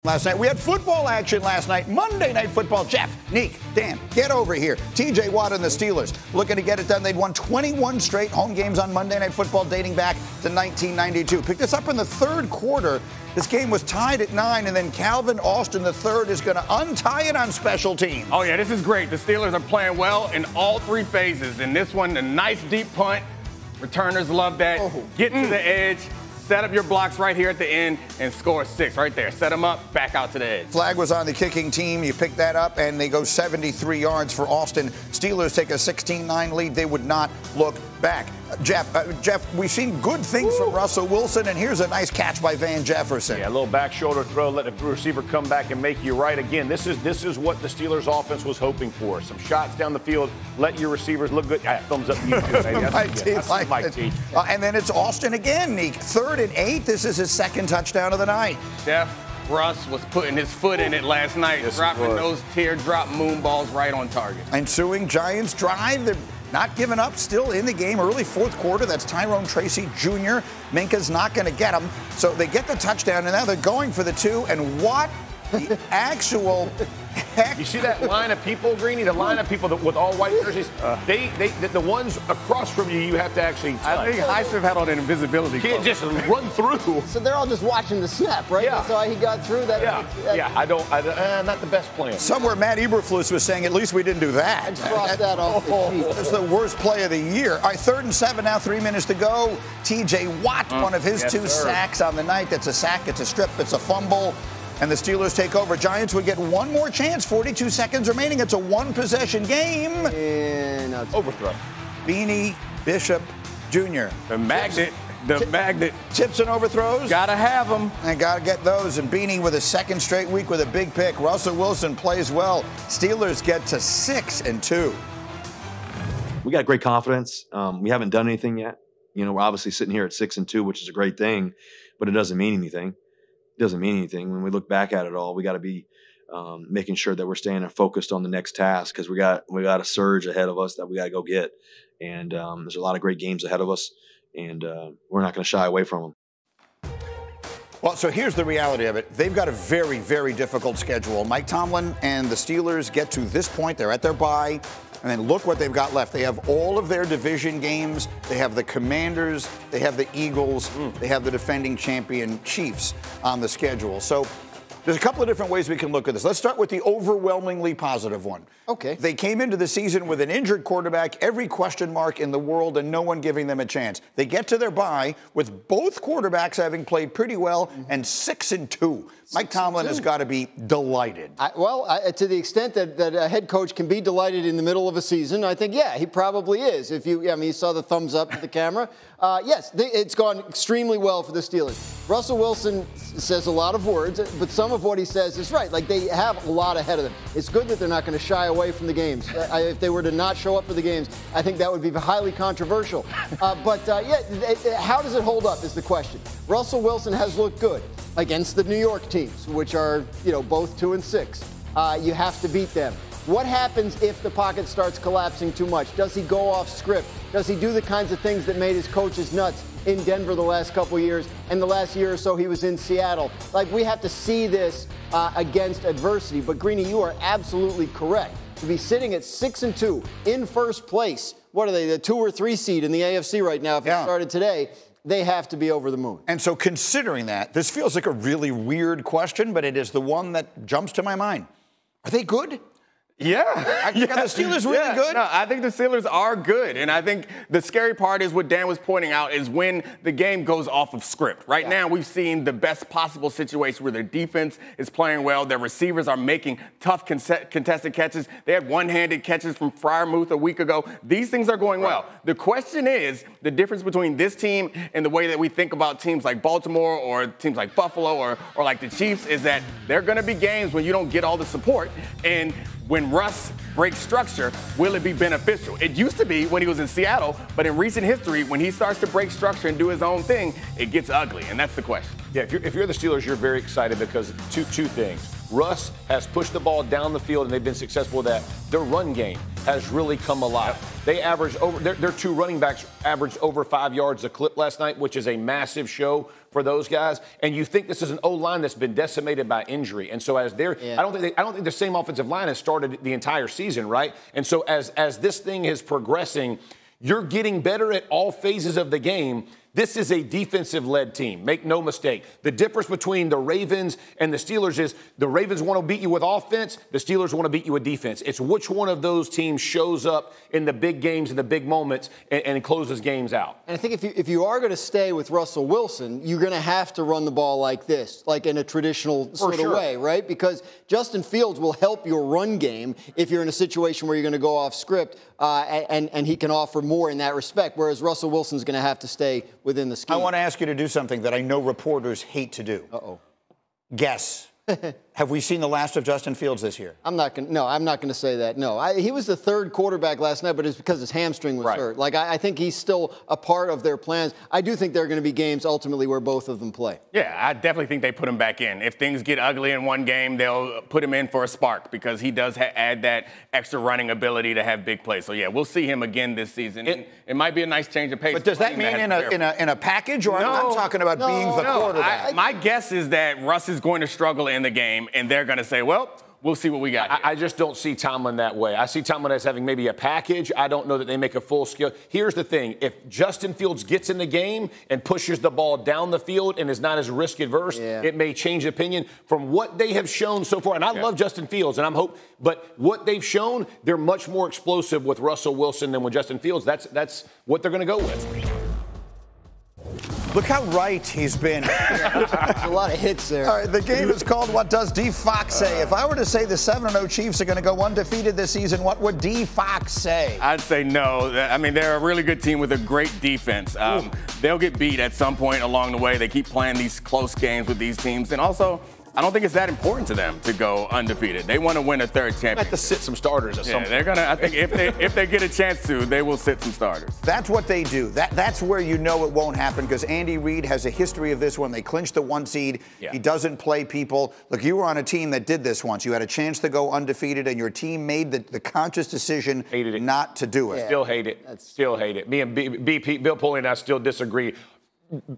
Last night, we had football action last night. Monday Night Football. Jeff, Neek, Dan, get over here. TJ Watt and the Steelers looking to get it done. They'd won 21 straight home games on Monday Night Football dating back to 1992. Picked this up in the third quarter. This game was tied at 9, and then Calvin Austin III is going to untie it on special teams. Oh, yeah, this is great. The Steelers are playing well in all three phases. In this one, a nice deep punt. Returners love that. Get to the edge. Set up your blocks right here at the end and score 6 right there. Set them up, back out to the edge. Flag was on the kicking team. You pick that up, and they go 73 yards for Austin. Steelers take a 16-9 lead. They would not look back. Jeff, we've seen good things from Russell Wilson, and here's a nice catch by Van Jefferson. Yeah, a little back shoulder throw, let the receiver come back and make you right again. This is what the Steelers offense was hoping for. Some shots down the field, let your receivers look good. Thumbs up to you, too, baby. That's my team. And then it's Austin again, Neek. 3rd and 8. This is his second touchdown of the night. Jeff, Russ was putting his foot in it last night, dropping those teardrop moon balls right on target. Ensuing Giants drive. They're not giving up, still in the game. Early fourth quarter, that's Tyrone Tracy Jr. Minka's not going to get him. So they get the touchdown, and now they're going for the 2. And what the actual heck? You see that line of people, Greeny? The line of people with all white jerseys? The ones across from you have to actually touch. I think Highsmith had on an invisibility. You can't just run through. So they're all just watching the snap, right? Yeah. So he got through that. Not the best plan. Somewhere Matt Eberflus was saying, at least we didn't do that. I crossed that off the sheet. That's the worst play of the year. All right, 3rd and 7 now, 3 minutes to go. TJ Watt, one of his 2 sacks on the night. That's a sack, it's a strip, it's a fumble. And the Steelers take over. Giants would get one more chance. 42 seconds remaining. It's a one-possession game. And overthrow. Beanie Bishop Jr. The magnet. Tips and overthrows. Gotta have them. And gotta get those. And Beanie with a second straight week with a big pick. Russell Wilson plays well. Steelers get to 6-2. We got great confidence. We haven't done anything yet. You know, we're obviously sitting here at 6-2, which is a great thing, but it doesn't mean anything. Doesn't mean anything. When we look back at it all, we got to be making sure that we're staying focused on the next task, because we got a surge ahead of us that we got to go get, and there's a lot of great games ahead of us, and we're not going to shy away from them. Well, so here's the reality of it. They've got a very, very difficult schedule. Mike Tomlin and the Steelers get to this point. They're at their bye. And then look what they've got left. They have all of their division games. They have the Commanders. They have the Eagles. They have the defending champion Chiefs on the schedule. So there's a couple of different ways we can look at this. Let's start with the overwhelmingly positive one. Okay. They came into the season with an injured quarterback, every question mark in the world, and no one giving them a chance. They get to their bye with both quarterbacks having played pretty well and 6-2. Mike Tomlin has got to be delighted. To the extent that a head coach can be delighted in the middle of a season, I think, yeah, he probably is. You saw the thumbs up to the camera. Yes, it's gone extremely well for the Steelers. Russell Wilson says a lot of words, but some of what he says is right. Like, they have a lot ahead of them. It's good that they're not going to shy away from the games. If they were to not show up for the games, I think that would be highly controversial. How does it hold up is the question. Russell Wilson has looked good against the New York teams, which are, both 2-6. You have to beat them. What happens if the pocket starts collapsing too much? Does he go off script? Does he do the kinds of things that made his coaches nuts in Denver the last couple of years, and the last year or so he was in Seattle? Like, we have to see this against adversity. But, Greeny, you are absolutely correct. To be sitting at 6-2 in first place, what are they, the 2 or 3 seed in the AFC right now if it started today? They have to be over the moon. And so considering that, this feels like a really weird question, but it is the one that jumps to my mind. Are they good? Yeah. Are the Steelers really good? No, I think the Steelers are good. And I think the scary part is what Dan was pointing out is when the game goes off of script. Right now, we've seen the best possible situation where their defense is playing well. Their receivers are making tough contested catches. They had one-handed catches from Freiermuth a week ago. These things are going well. The question is the difference between this team and the way that we think about teams like Baltimore or teams like Buffalo or like the Chiefs is that there are going to be games when you don't get all the support. And when Russ breaks structure, will it be beneficial? It used to be when he was in Seattle, but in recent history, when he starts to break structure and do his own thing, it gets ugly, and that's the question. Yeah, if you're the Steelers, you're very excited because two things. Russ has pushed the ball down the field, and they've been successful with that. Their run game has really come alive. They average over their two running backs averaged over 5 yards a clip last night, which is a massive show for those guys. And you think this is an O-line that's been decimated by injury. And so as they're, I don't think the same offensive line has started the entire season, right? And so as this thing is progressing, you're getting better at all phases of the game. This is a defensive-led team. Make no mistake. The difference between the Ravens and the Steelers is the Ravens want to beat you with offense. The Steelers want to beat you with defense. It's which one of those teams shows up in the big games and the big moments and closes games out. And I think if you are going to stay with Russell Wilson, you're going to have to run the ball like this, like in a traditional sort of way, right? Because Justin Fields will help your run game if you're in a situation where you're going to go off script, and he can offer more in that respect, whereas Russell Wilson's going to have to stay within the scheme. I want to ask you to do something that I know reporters hate to do. Guess. Have we seen the last of Justin Fields this year? I'm not going to say that. No, he was the third quarterback last night, but it's because his hamstring was hurt. Like, I think he's still a part of their plans. I do think there are going to be games ultimately where both of them play. Yeah, I definitely think they put him back in. If things get ugly in one game, they'll put him in for a spark because he does add that extra running ability to have big plays. So, yeah, we'll see him again this season. It might be a nice change of pace. But does that mean in a package, or no, I'm talking about being the quarterback? My guess is that Russ is going to struggle in the game, and they're going to say, well, we'll see what we got here. I just don't see Tomlin that way. I see Tomlin as having maybe a package. I don't know that they make a full scale. Here's the thing. If Justin Fields gets in the game and pushes the ball down the field and is not as risk-averse, it may change opinion from what they have shown so far. And I love Justin Fields, and but what they've shown, they're much more explosive with Russell Wilson than with Justin Fields. That's what they're going to go with. Look how right he's been. A lot of hits there. All right, the game is called What Does D. Fox Say? If I were to say the 7-0 Chiefs are going to go undefeated this season, what would D. Fox say? I'd say no. I mean, they're a really good team with a great defense. They'll get beat at some point along the way. They keep playing these close games with these teams. And also, I don't think it's that important to them to go undefeated. They want to win a third championship. Have to sit some starters at some point. They're gonna. I think if they get a chance to, they will sit some starters. That's what they do. That's where you know it won't happen, because Andy Reid has a history of this. When they clinch the 1 seed, he doesn't play people. Look, you were on a team that did this once. You had a chance to go undefeated, and your team made the conscious decision not to do it. Still hate it. Still hate it. Me and Bill Pulley and I still disagree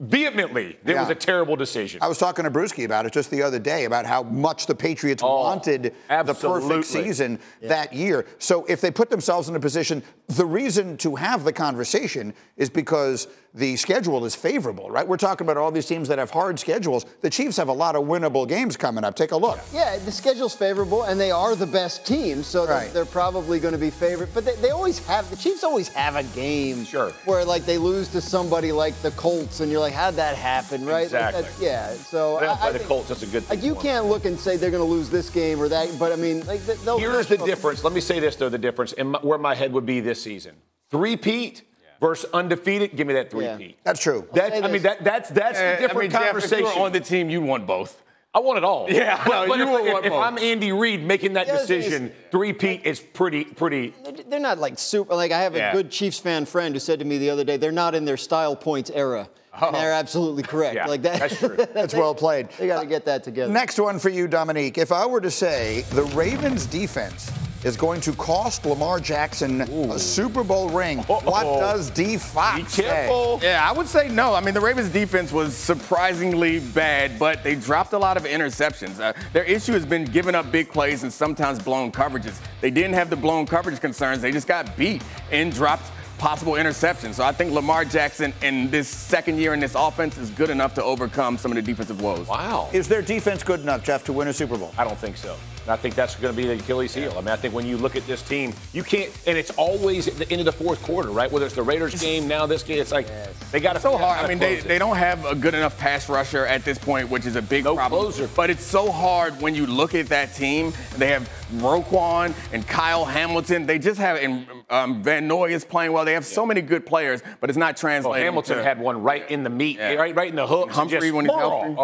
vehemently. It was a terrible decision. I was talking to Brewski about it just the other day, about how much the Patriots wanted the perfect season that year. So if they put themselves in a position, the reason to have the conversation is because the schedule is favorable, right? We're talking about all these teams that have hard schedules. The Chiefs have a lot of winnable games coming up. Take a look. Yeah, the schedule's favorable, and they are the best team, so they're probably going to be favored. But the Chiefs always have a game where, like, they lose to somebody like the Colts, and you're like, how'd that happen, right? Exactly. Like so by the Colts, that's a good thing. You can't look and say they're going to lose this game or that, but I mean, like, here's the difference. Let me say this, though, the difference, and where my head would be this season. Three-peat versus undefeated, give me that three-peat. That's true. That's the different conversation. If you were on the team, you want both. I want it all. Yeah, but if I'm Andy Reid making that decision, three-peat is pretty. They're not like super. Like, I have a good Chiefs fan friend who said to me the other day, they're not in their style points era. And they're absolutely correct. Yeah, like that. That's true. That's well played. They got to get that together. Next one for you, Dominique. If I were to say the Ravens defense is going to cost Lamar Jackson a Super Bowl ring, what does D. Fox say? Yeah, I would say no. I mean, the Ravens defense was surprisingly bad, but they dropped a lot of interceptions. Their issue has been giving up big plays and sometimes blown coverages. They didn't have the blown coverage concerns. They just got beat and dropped possible interceptions. So I think Lamar Jackson in this second year in this offense is good enough to overcome some of the defensive woes. Wow. Is their defense good enough, Jeff, to win a Super Bowl? I don't think so. I think that's going to be the Achilles heel. I mean, I think when you look at this team, you can't, and it's always at the end of the fourth quarter, right? Whether it's the Raiders game, now this game, it's like they got to. So hard. I mean, they don't have a good enough pass rusher at this point, which is a big problem. Closer. But it's so hard when you look at that team. They have Roquan and Kyle Hamilton. They just have, and Van Noy is playing well. They have so many good players, but it's not translating. Hamilton had one right in the meat, right in the hook. Humphrey when he's healthy.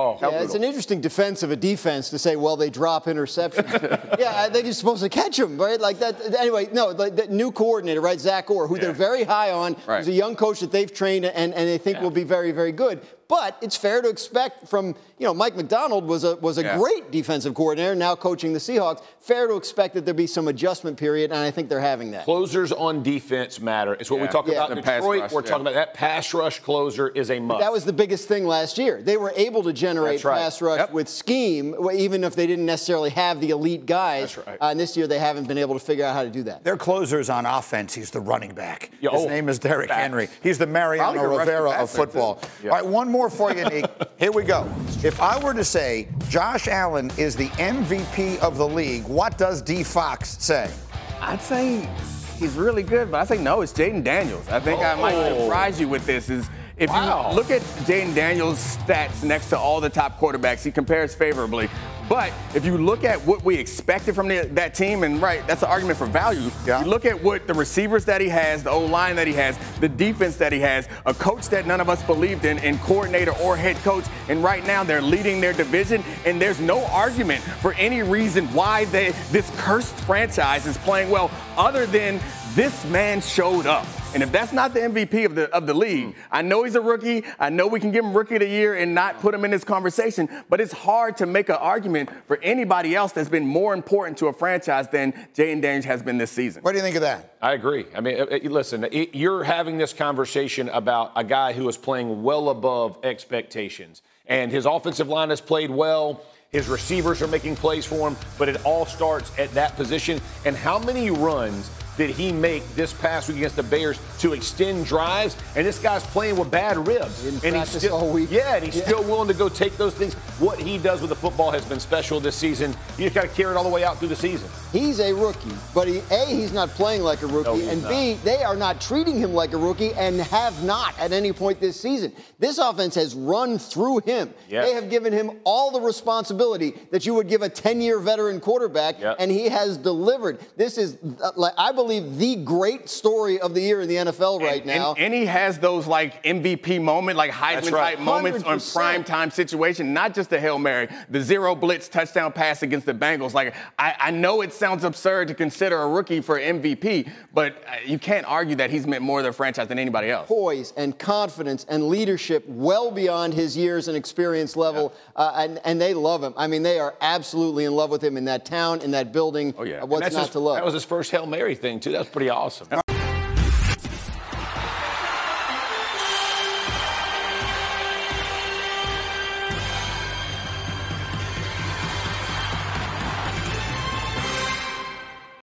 It's an interesting defense of a defense to say, well, they drop interceptions. They're just supposed to catch them, right? Like that. Anyway, no, the new coordinator, right, Zach Orr, who they're very high on. He's a young coach that they've trained and they think will be very, very good. But it's fair to expect from, Mike McDonald was a great defensive coordinator, now coaching the Seahawks. Fair to expect that there'll be some adjustment period, and I think they're having that. Closers on defense matter. It's what we talk about in Detroit. We're talking about that pass rush closer is a must. That was the biggest thing last year. They were able to generate pass rush with scheme, even if they didn't necessarily have the elite guys. That's right. And this year they haven't been able to figure out how to do that. Their closers on offense, he's the running back. His name is Derrick Henry. He's the Mariano Rivera of football. All right, one more for you, Nick. Here we go. If I were to say Josh Allen is the MVP of the league, what does D. Fox say? I'd say he's really good, but I think no, it's Jayden Daniels. I think I might surprise you with this. If you look at Jayden Daniels' stats next to all the top quarterbacks, he compares favorably. But if you look at what we expected from that team, and that's an argument for value. Yeah. You look at what the receivers that he has, the O-line that he has, the defense that he has, a coach that none of us believed in coordinator or head coach, and right now they're leading their division, and there's no argument for any reason why this cursed franchise is playing well other than this man showed up. And if that's not the MVP of the league, I know he's a rookie. I know we can give him Rookie of the Year and not put him in this conversation, but it's hard to make an argument for anybody else that's been more important to a franchise than Jayden Daniels has been this season. What do you think of that? I agree. I mean, listen, you're having this conversation about a guy who is playing well above expectations, and his offensive line has played well. His receivers are making plays for him, but it all starts at that position. And how many runs did he make this past week against the Bears to extend drives? And this guy's playing with bad ribs. And he's still all week. Yeah, and he's still willing to go take those things. What he does with the football has been special this season. You just got to carry it all the way out through the season. He's a rookie, but he's not playing like a rookie, and B, they are not treating him like a rookie and have not at any point this season. This offense has run through him. Yes. They have given him all the responsibility that you would give a 10-year veteran quarterback, and he has delivered. This is, I believe, the great story of the year in the NFL right now. And he has those MVP moment, Heisman-type moments on prime-time situation, not just the Hail Mary, the zero blitz touchdown pass against the Bengals. I know it sounds absurd to consider a rookie for MVP, but you can't argue that he's meant more to the franchise than anybody else. Poise and confidence and leadership well beyond his years and experience level, and they love him. I mean, they are absolutely in love with him in that town, in that building. Oh, yeah. What's not to love? That was his first Hail Mary thing, too. That's pretty awesome.